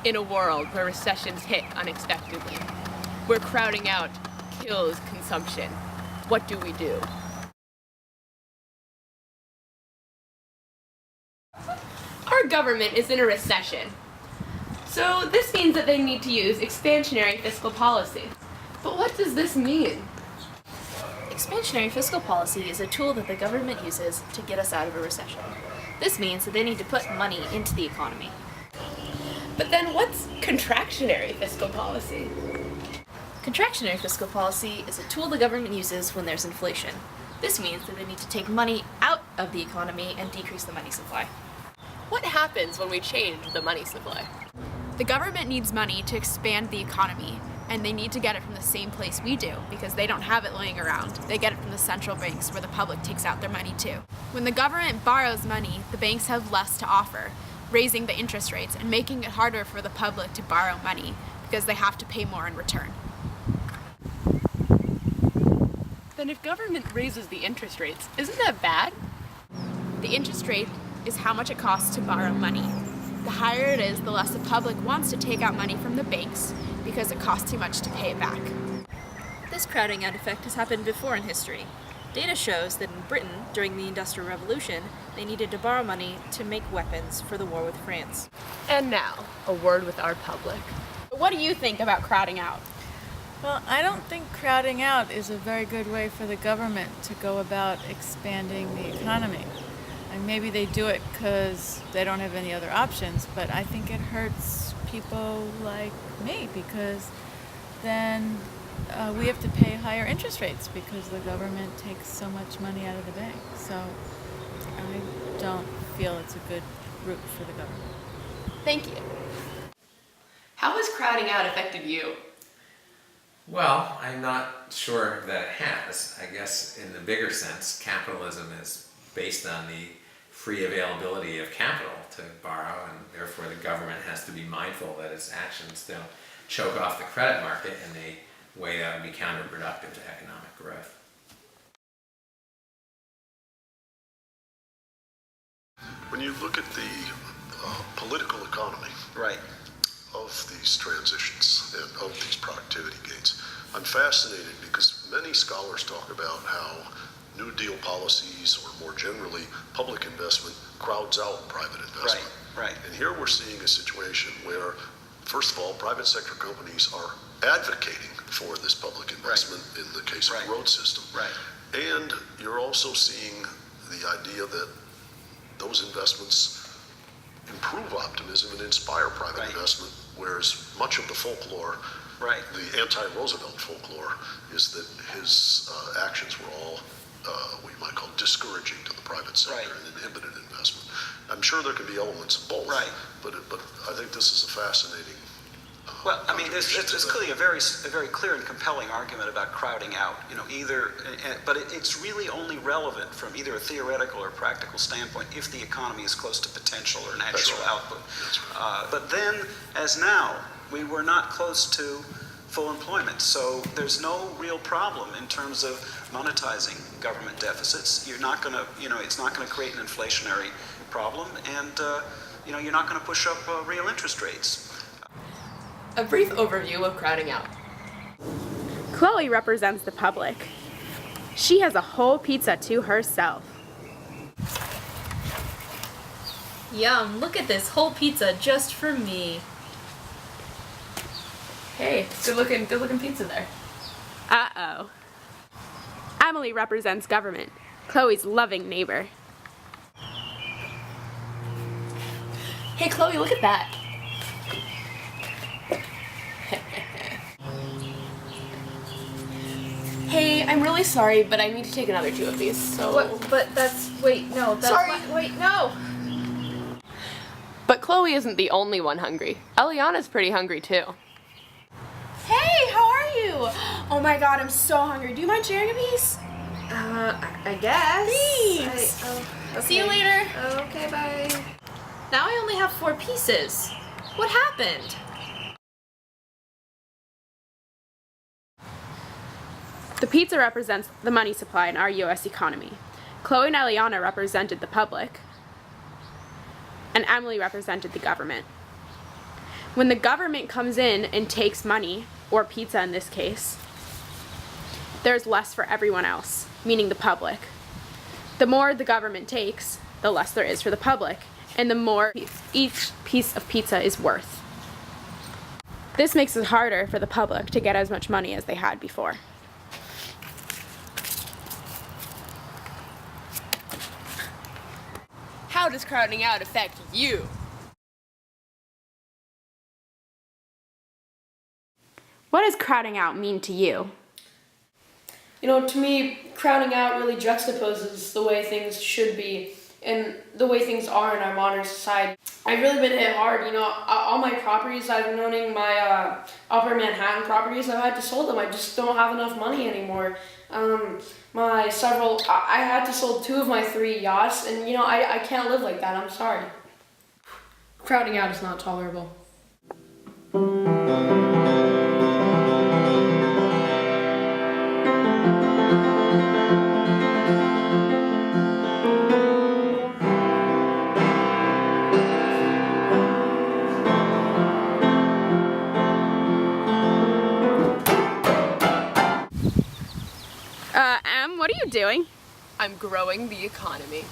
In a world where recessions hit unexpectedly, where crowding out kills consumption, what do we do? Our government is in a recession. So this means that they need to use expansionary fiscal policy. But what does this mean? Expansionary fiscal policy is a tool that the government uses to get us out of a recession. This means that they need to put money into the economy. But then what's contractionary fiscal policy? Contractionary fiscal policy is a tool the government uses when there's inflation. This means that they need to take money out of the economy and decrease the money supply. What happens when we change the money supply? The government needs money to expand the economy, and they need to get it from the same place we do because they don't have it laying around. They get it from the central banks where the public takes out their money too. When the government borrows money, the banks have less to offer, raising the interest rates and making it harder for the public to borrow money because they have to pay more in return. Then if government raises the interest rates, isn't that bad? The interest rate is how much it costs to borrow money. The higher it is, the less the public wants to take out money from the banks because it costs too much to pay it back. This crowding out effect has happened before in history. Data shows that in Britain, during the Industrial Revolution, they needed to borrow money to make weapons for the war with France. And now, a word with our public. What do you think about crowding out? Well, I don't think crowding out is a very good way for the government to go about expanding the economy. And maybe they do it because they don't have any other options, but I think it hurts people like me because then we have to pay higher interest rates because the government takes so much money out of the bank. So I don't feel it's a good route for the government. Thank you. How has crowding out affected you? Well, I'm not sure that it has. I guess in the bigger sense, capitalism is based on the free availability of capital to borrow, and therefore the government has to be mindful that its actions don't choke off the credit market in a way that would be counterproductive to economic growth. When you look at the political economy of these transitions and of these productivity gains, I'm fascinated because many scholars talk about how New Deal policies, or more generally, public investment, crowds out private investment. Right. And here we're seeing a situation where, first of all, private sector companies are advocating for this public investment in the case of the road system. Right. And you're also seeing the idea that those investments improve optimism and inspire private investment, whereas much of the folklore, the anti-Roosevelt folklore, is that his actions were all what you might call discouraging to the private sector and inhibited investment. I'm sure there can be elements of both, but I think this is a fascinating Well, I mean, there's clearly a very clear and compelling argument about crowding out. But it's really only relevant from either a theoretical or practical standpoint if the economy is close to potential or natural output. But then, as now, we were not close to full employment, so there's no real problem in terms of monetizing government deficits. You're not going to, it's not going to create an inflationary problem, and you're not going to push up real interest rates. A brief overview of crowding out. Chloe represents the public. She has a whole pizza to herself. Yum, look at this whole pizza just for me. Hey, good looking pizza there. Uh-oh. Emily represents government, Chloe's loving neighbor. Hey Chloe, look at that. Hey, I'm really sorry, but I need to take another 2 of these, so... What? But that's... Wait, no. That's Sorry. Wait, no! But Chloe isn't the only one hungry. Eliana's pretty hungry too. Hey, how are you? Oh my god, I'm so hungry. Do you mind sharing a piece? I guess. Thanks. Okay. See you later. Okay, bye. Now I only have 4 pieces. What happened? The pizza represents the money supply in our U.S. economy. Chloe and Eliana represented the public, and Emily represented the government. When the government comes in and takes money, or pizza in this case, there's less for everyone else, meaning the public. The more the government takes, the less there is for the public, and the more each piece of pizza is worth. This makes it harder for the public to get as much money as they had before. How does crowding out affect you? What does crowding out mean to you? You know, to me, crowding out really juxtaposes the way things should be and the way things are in our modern society. I've really been hit hard, you know, all my properties I've been owning, my Upper Manhattan properties, I've had to sell them. I just don't have enough money anymore. I had to sell 2 of my 3 yachts, and you know, I can't live like that, I'm sorry. Crowding out is not tolerable. Em, what are you doing? I'm growing the economy.